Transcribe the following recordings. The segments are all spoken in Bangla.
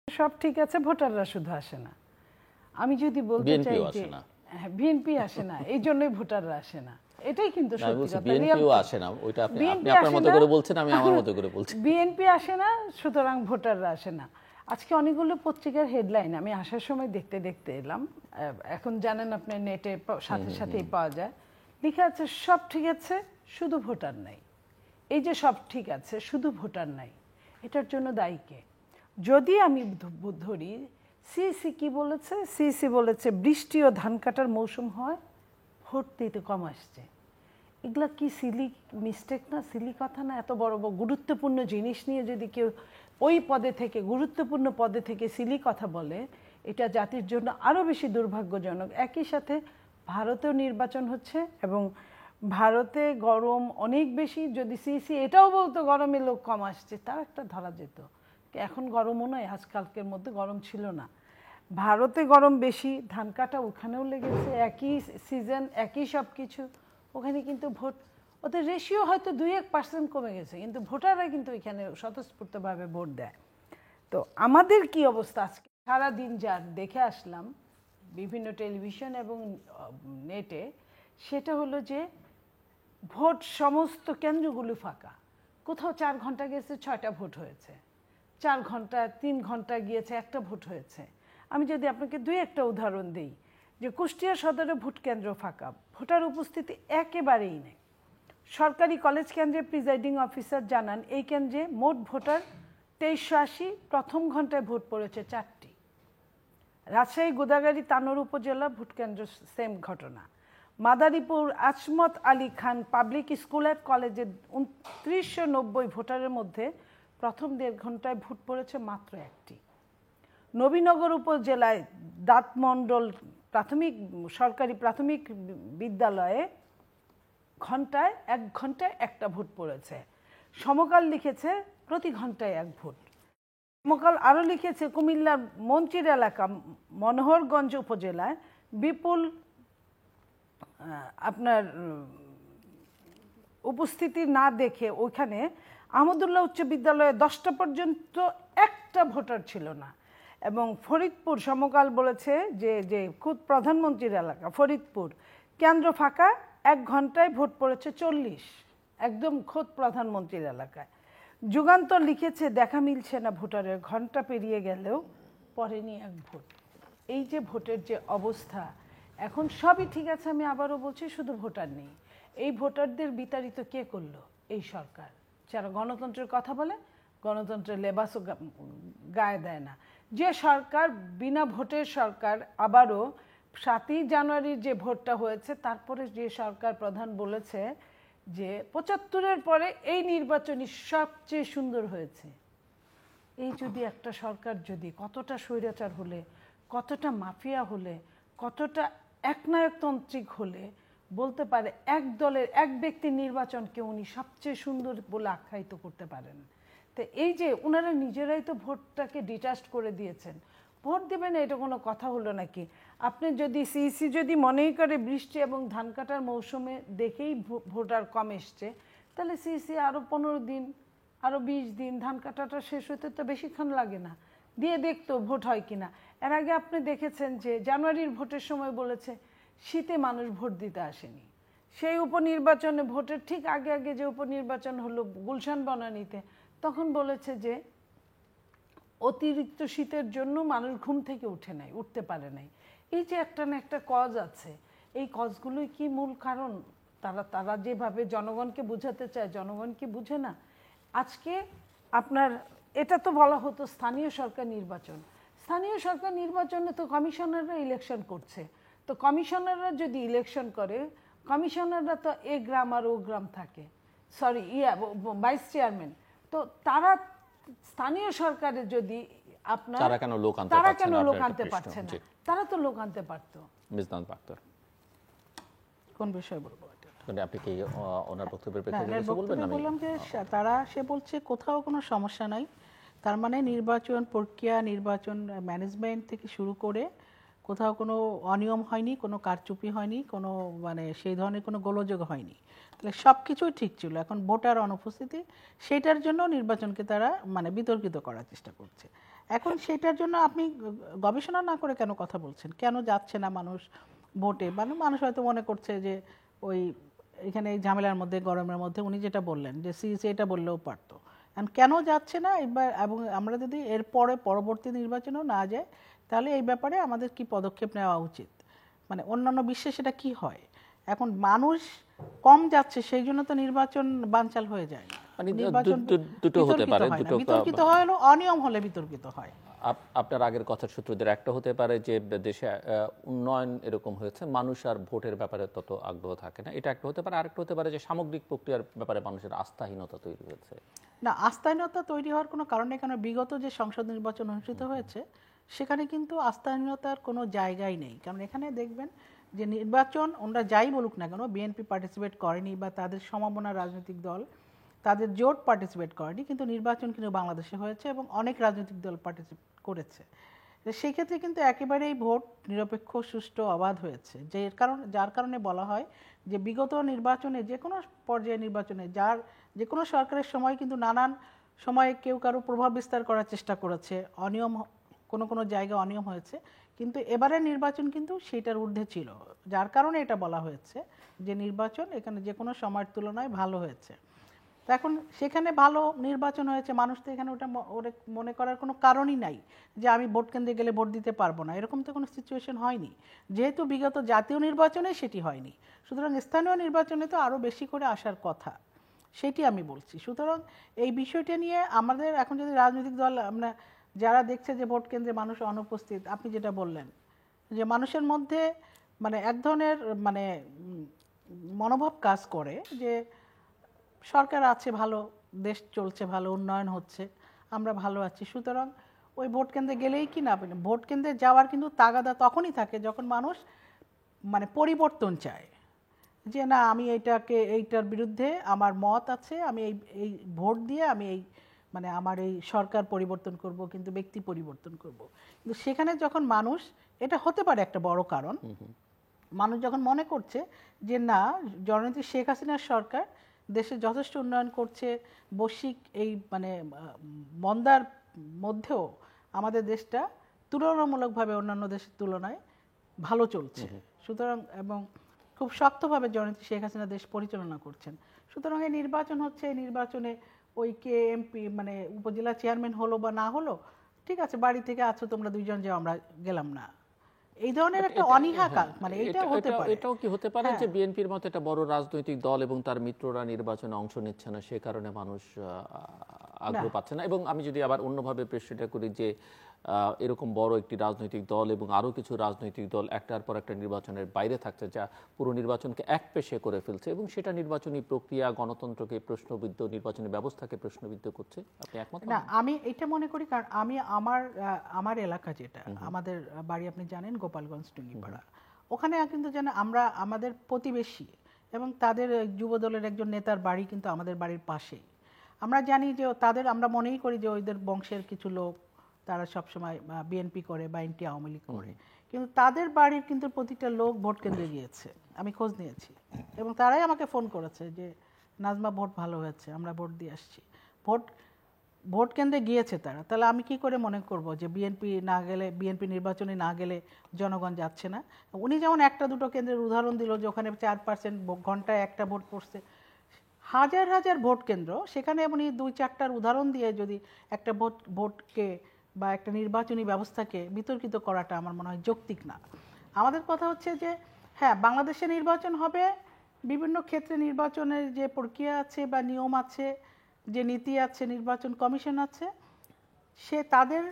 সব ঠিক আছে, ভোটাররা শুধু আসে না। আমি যদি বলতে চাই যে বিএনপি আসে না, এই জন্যই ভোটাররা আসে না, এটাই কিন্তু সত্যি কথা। বিএনপিও আসে না, ওইটা আপনি আপনার মতো করে বলছেন, আমি আমার মতো করে বলছি। বিএনপি আসে না, সুতরাং ভোটাররা আসে না। আজকে অনেকগুলো পত্রিকার হেডলাইন আমি আসার সময় দেখতে দেখতে এলাম, এখন জানেন আপনি নেটে সাথে সাথেই পাওয়া যায়, লেখা আছে সব ঠিক আছে শুধু ভোটার নাই। এই যে সব ঠিক আছে শুধু ভোটার নাই, এটার জন্য দায়ী কে? যদি আমি ধরি সিইসি কি বলেছে, সিইসি বলেছে বৃষ্টি ও ধান কাটার মৌসুম হয়, ভোট দিতে কম আসছে। এগুলা কি সিলি মিস্টেক না, সিলি কথা না? এত বড় বড় গুরুত্বপূর্ণ জিনিস নিয়ে যদি কেউ ওই পদে থেকে, গুরুত্বপূর্ণ পদে থেকে সিলি কথা বলে, এটা জাতির জন্য আরও বেশি দুর্ভাগ্যজনক। একই সাথে ভারতেও নির্বাচন হচ্ছে এবং ভারতে গরম অনেক বেশি। যদি সিইসি এটাও বলতো গরমে লোক কম আসছে, তাও একটা ধরা যেত। এখন গরমও নয়, আজকালকের মধ্যে গরম ছিল না। ভারতে গরম বেশি, ধান কাটা ওখানেও লেগেছে, একই সিজন, একই সব কিছু। ওখানে কিন্তু ভোট, ওদের রেশিও হয়তো 2-1% কমে গেছে, কিন্তু ভোটাররা কিন্তু এখানে স্বতঃস্ফূর্তভাবে ভোট দেয়। তো আমাদের কি অবস্থা আজকে সারাদিন যা দেখে আসলাম বিভিন্ন টেলিভিশন এবং নেটে, সেটা হলো যে ভোট সমস্ত কেন্দ্রগুলো ফাঁকা। কোথাও 4 ঘন্টা গেছে 6টা ভোট হয়েছে, 4 ঘন্টা 3 ঘন্টা গিয়েছে 1টা ভোট হয়েছে। আমি যদি আপনাকে 2-1টা উদাহরণ দিই, যে কুষ্টিয়া সদরে ভোট কেন্দ্র ফাঁকা, ভোটার উপস্থিতি একেবারেই নেই। সরকারি কলেজ কেন্দ্রে প্রিজাইডিং অফিসার জানান এই কেন্দ্রে মোট ভোটার 2380, প্রথম ঘন্টায় ভোট পড়েছে 4টি। রাজশাহী গোদাগাড়ী তানোর উপজেলা ভোট কেন্দ্র সেম ঘটনা। Madaripur Azmat Ali Khan public school and কলেজে 2990 ভোটারের মধ্যে প্রথম 1.5 ঘন্টায় ভোট পড়েছে মাত্র 1টি। নবীনগর উপজেলায় দাঁতমণ্ডল সরকারি প্রাথমিক বিদ্যালয়ে 1 ঘন্টায় 1টা ভোট পড়েছে। সমকাল লিখেছে প্রতি ঘন্টায় 1 ভোট। সমকাল আরও লিখেছে কুমিল্লার মঞ্চির এলাকা মনোহরগঞ্জ উপজেলায় বিপুল আপনার উপস্থিতি না দেখে ওইখানে আহমদুল্লাহ উচ্চ বিদ্যালয়ে 10টা পর্যন্ত একটা ভোটার ছিল না। এবং ফরিদপুর সমকাল বলেছে যে খুদ প্রধানমন্ত্রীর এলাকা ফরিদপুর, কেন্দ্র ফাঁকা, 1 ঘন্টায় ভোট পড়েছে 40, একদম খোদ প্রধানমন্ত্রীর এলাকায়। যুগান্তর লিখেছে দেখা মিলছে না ভোটারের, ঘন্টা পেরিয়ে গেলেও পড়েনি 1 ভোট। এই যে ভোটের যে অবস্থা এখন, সবই ঠিক আছে, আমি আবারও বলছি শুধু ভোটার নেই। এই ভোটারদের বিতাড়িত কে করলো? এই সরকার, যারা গণতন্ত্রের কথা বলে গণতন্ত্রের লেবাসও গায়ে দেয় না। যে সরকার বিনা ভোটের সরকার, আবারও 7ই জানুয়ারির যে ভোটটা হয়েছে তারপরে যে সরকার প্রধান বলেছে যে 75-এর পরে এই নির্বাচনই সবচেয়ে সুন্দর হয়েছে। এই যদি একটা সরকার যদি কতটা স্বৈরাচার হলে, কতটা মাফিয়া হলে, কতটা একনায়কতান্ত্রিক হলে বলতে পারে এক দলের এক ব্যক্তির নির্বাচনকে উনি সবচেয়ে সুন্দর বলে আখ্যায়িত করতে পারেন। তো এই যে ওনারা নিজেরাই তো ভোটটাকে ডিটাস্ট করে দিয়েছেন। ভোট দেবেন না, এটা কোনো কথা হলো নাকি? আপনি যদি সিইসি যদি মনেই করে বৃষ্টি এবং ধান কাটার মৌসুমে দেখেই ভোটার কম এসছে, তাহলে সিইসি আরও 15 দিন, আরও 20 দিন, ধান কাটাটা শেষ হতে তো বেশিক্ষণ লাগে না, দিয়ে দেখতো ভোট হয় কিনা। এর আগে আপনি দেখেছেন যে জানুয়ারির ভোটের সময় বলেছে শীতে মানুষ ভোট দিতে আসেনি। সেই উপনির্বাচনে ভোটের ঠিক আগে আগে যে উপনির্বাচন হলো গুলশান বনানীতে, তখন বলেছে যে অতিরিক্ত শীতের জন্য মানুষ ঘুম থেকে উঠতে পারে নাই। এই যে একটা না একটা কজ আছে, এই কজগুলোই কি মূল কারণ? তারা যেভাবে জনগণকে বুঝাতে চায়, জনগণ কি বুঝে না? আজকে আপনার এটা তো বলা হতো স্থানীয় সরকার নির্বাচন। স্থানীয় সরকার নির্বাচনে তো কমিশনাররা ইলেকশন করছে। তো কমিশনাররা যদি ইলেকশন করে, কমিশনাররা তো এ গ্রাম আর ও গ্রাম থাকে, সরি ভাইস চেয়ারম্যান, তো তারা স্থানীয় সরকারে যদি আপনার তারা কেন লোক আনতে পারছে না? তারা তো লোক আনতে পারতো। কোন বিষয় বলবো? আপনি কি ওনার বক্তব্যের প্রেক্ষিতে কিছু বলবেন? আমি বললাম যে সে বলছে কোথাও কোনো সমস্যা নাই, তার মানে নির্বাচন প্রক্রিয়া, নির্বাচন ম্যানেজমেন্ট থেকে শুরু করে কোথাও কোনো অনিয়ম হয়নি, কোনো কারচুপি হয়নি, কোনো মানে সেই ধরনের কোনো গোলযোগ হয়নি। তাহলে সব কিছুই ঠিক ছিল। এখন ভোটার অনুপস্থিতি, সেটার জন্য নির্বাচনকে তারা মানে বিতর্কিত করার চেষ্টা করছে। এখন সেটার জন্য আপনি গবেষণা না করে কেন কথা বলছেন? কেন যাচ্ছে না মানুষ ভোটে? মানে মানুষ হয়তো মনে করছে যে ওই এখানে এই ঝামেলার মধ্যে, গরমের মধ্যে উনি যেটা বললেন যে সিইসি এটা বললেও পারতো। এখন কেন যাচ্ছে না এবার, এবং আমরা যদি এরপরে পরবর্তী নির্বাচনেও না যাই তাহলে এই ব্যাপারে আমাদের কি পদক্ষেপ নেওয়া উচিত, মানে অন্যান্য বিশ্বে সেটা কি হয়। এখন মানুষ কম যাচ্ছে সেই জন্য তো নির্বাচন বানচাল হয়ে যায় না। মানে নির্বাচন দুটো হতে বিতর্কিত পারে, হয় না। দুটো বিতর্কিত হয় হলো অনিয়ম হলে বিতর্কিত হয়। আপনার আগের কথার সূত্রদের একটা হতে পারে যে দেশে উন্নয়ন এরকম হয়েছে, মানুষ আর ভোটের ব্যাপারে তত আগ্রহ থাকে না, এটা একটা হতে পারে। আরেকটা হতে পারে যে সামগ্রিক প্রক্রিয়ার ব্যাপারে মানুষের আস্থাহীনতা তৈরি হয়েছে। না, আস্থাহীনতা তৈরি হওয়ার কোনো কারণ নেই, কারণ বিগত যে সংসদ নির্বাচন অনুষ্ঠিত হয়েছে সেখানে কিন্তু আস্থাহীনতার কোনো জায়গাই নেই। কারণ এখানে দেখবেন যে নির্বাচন ওরা যাই বলুক না কেন, বিএনপি পার্টিসিপেট করেনি বা তাদের সমমনা রাজনৈতিক দল, তাদের জোট পার্টিসিপেট করেনি, কিন্তু নির্বাচন কিন্তু বাংলাদেশে হয়েছে এবং অনেক রাজনৈতিক দল পার্টিসিপেট করেছে। সেই ক্ষেত্রে কিন্তু একেবারেই ভোট নিরপেক্ষ, সুষ্ঠু, অবাধ হয়েছে। যার কারণে বলা হয় যে বিগত নির্বাচনে, যে কোনো পর্যায়ে নির্বাচনে যে কোনো সরকারের সময় কিন্তু নানান সময়ে কেউ কারো প্রভাব বিস্তার করার চেষ্টা করেছে, অনিয়ম কোনো কোনো জায়গায় অনিয়ম হয়েছে, কিন্তু এবারের নির্বাচন কিন্তু সেটার ঊর্ধ্বে ছিল। যার কারণে এটা বলা হয়েছে যে নির্বাচন এখানে যে কোনো সময়ের তুলনায় ভালো হয়েছে। তো এখন সেখানে ভালো নির্বাচন হয়েছে, মানুষ তো এখানে ওটা মনে করার কোনো কারণই নাই যে আমি ভোট কেন্দ্রে গেলে ভোট দিতে পারবো না, এরকম তো কোনো সিচুয়েশন হয়নি, যেহেতু বিগত জাতীয় নির্বাচনে সেটি হয়নি। সুতরাং স্থানীয় নির্বাচনে তো আরও বেশি করে আসার কথা, সেটি আমি বলছি। সুতরাং এই বিষয়টা নিয়ে আমাদের এখন যদি রাজনৈতিক দল, আমরা যারা দেখছে যে ভোট কেন্দ্রে মানুষ অনুপস্থিত, আপনি যেটা বললেন যে মানুষের মধ্যে মানে এক ধরনের মানে মনোভাব কাজ করে যে সরকার আছে ভালো, দেশ চলছে ভালো, উন্নয়ন হচ্ছে, আমরা ভালো আছি, সুতরাং ওই ভোট কেন্দ্রে গেলেই কি না, ভোট কেন্দ্রে যাওয়ার কিন্তু তাগাদা তখনই থাকে যখন মানুষ মানে পরিবর্তন চায়, যে না আমি এইটার বিরুদ্ধে আমার মত আছে, আমি এই ভোট দিয়ে আমি এই মানে আমার এই সরকার পরিবর্তন করব, কিন্তু ব্যক্তি পরিবর্তন করব। কিন্তু সেখানে যখন মানুষ, এটা হতে পারে একটা বড় কারণ, মানুষ যখন মনে করছে যে না জননেত্রী শেখ হাসিনার সরকার দেশে যথেষ্ট উন্নয়ন করছে, বৈশ্বিক এই মানে মন্দার মধ্যেও আমাদের দেশটা তুলনামূলকভাবে অন্যান্য দেশের তুলনায় ভালো চলছে, সুতরাং এবং খুব শক্তভাবে জননেত্রী শেখ হাসিনা দেশ পরিচালনা করছেন, সুতরাং এই নির্বাচন হচ্ছে, এই নির্বাচনে ওই কে এমপি মানে উপজেলা চেয়ারম্যান হলো বা না হলো, ঠিক আছে বাড়ি থেকে আছো তোমরা দুইজন যাও, আমরা গেলাম না, এই ধরনের একটা অনীহা কাজ, মানে এটা হতে পারে। এটাও কি হতে পারে যে বিএনপির মতো একটা বড় রাজনৈতিক দল এবং তার মিত্ররা নির্বাচনে অংশ নিচ্ছে না, সে কারণে মানুষ আগ্রহ পাচ্ছে না? এবং আমি যদি আবার অন্যভাবে প্রশ্নটা করি যে এরকম বড় একটি রাজনৈতিক দল এবং আরো কিছু রাজনৈতিক দল একটার পর একটা নির্বাচনের বাইরে থাকছে, যা পুরো নির্বাচনকে একপেশে করে ফেলছে এবং সেটা নির্বাচনী প্রক্রিয়া, গণতন্ত্রকে প্রশ্নবিদ্ধ, নির্বাচনী ব্যবস্থাকে প্রশ্নবিদ্ধ করছে, আপনি একমত না? আমি এটা মনে করি, কারণ আমি আমার এলাকা যেটা আমাদের বাড়ি, আপনি জানেন গোপালগঞ্জ টুঙ্গিপাড়া, ওখানে কিন্তু জানেন আমরা আমাদের প্রতিবেশী এবং তাদের যুবদলের একজন নেতার বাড়ি কিন্তু আমাদের বাড়ির পাশেই। আমরা জানি যে তাদের, আমরা মনেই করি যে ওদের বংশের কিছু লোক তারা সবসময় বিএনপি করে বা এনটি আওয়ামী লীগ করে, কিন্তু তাদের বাড়ির কিন্তু প্রতিটা লোক ভোট কেন্দ্রে গিয়েছে, আমি খোঁজ নিয়েছি, এবং তারাই আমাকে ফোন করেছে যে নাজমা ভোট ভালো হয়েছে, আমরা ভোট দিয়ে আসছি। ভোট কেন্দ্রে গিয়েছে তারা, তাহলে আমি কি করে মনে করব যে বিএনপি না গেলে, বিএনপি নির্বাচনে না গেলে জনগণ যাচ্ছে না? উনি যেমন একটা দুটো কেন্দ্রের উদাহরণ দিল যে ওখানে 4% ঘন্টায় একটা ভোট পড়ছে, হাজার হাজার ভোট কেন্দ্র, সেখানে এমনি 2-4টার উদাহরণ দিয়ে যদি একটা ভোটকে বা একটা নির্বাচনী ব্যবস্থাকে বিতর্কিত করাটা আমার মনে হয় যৌক্তিক না। আমাদের কথা হচ্ছে যে হ্যাঁ, বাংলাদেশে নির্বাচন হবে, বিভিন্ন ক্ষেত্রে নির্বাচনের যে প্রক্রিয়া আছে বা নিয়ম আছে, যে নীতি আছে, নির্বাচন কমিশন আছে, সে তাদের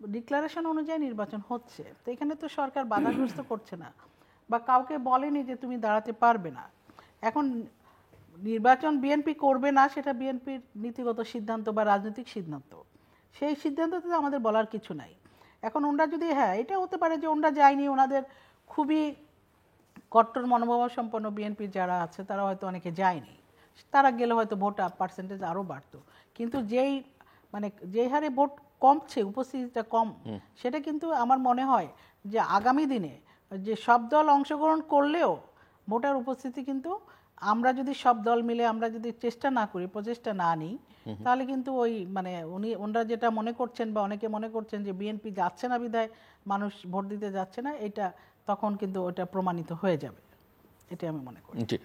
ডিক্লারেশন অনুযায়ী নির্বাচন হচ্ছে। তো এখানে তো সরকার বাধাগ্রস্ত করছে না বা কাউকে বলেনি যে তুমি দাঁড়াতে পারবে না। এখন নির্বাচন বিএনপি করবে না, সেটা বিএনপির নীতিগত সিদ্ধান্ত বা রাজনৈতিক সিদ্ধান্ত, সেই সিদ্ধান্ততে আমাদের বলার কিছু নাই। এখন ওনারা যদি, হ্যাঁ এটা হতে পারে যে ওনারা যায়নি, ওনাদের খুবই কট্টর মনোভাব সম্পন্ন বিএনপি যারা আছে তারা হয়তো অনেকে যায়নি, তারা গেলে হয়তো ভোট পার্সেন্টেজ আরও বাড়তো, কিন্তু যেই হারে ভোট কমছে, উপস্থিতিটা কম, সেটা কিন্তু আমার মনে হয় যে আগামী দিনে যে সব দল অংশগ্রহণ করলেও ভোটার উপস্থিতি কিন্তু আমরা যদি সব দল মিলে আমরা যদি চেষ্টা না করি, প্রচেষ্টা না নিই, তাহলে কিন্তু ওই মানে ওনারা যেটা মনে করছেন বা অনেকে মনে করছেন যে বিএনপি যাচ্ছে না বিধায় মানুষ ভোট দিতে যাচ্ছে না, এটা তখন কিন্তু ওটা প্রমাণিত হয়ে যাবে, এটা আমি মনে করি। জি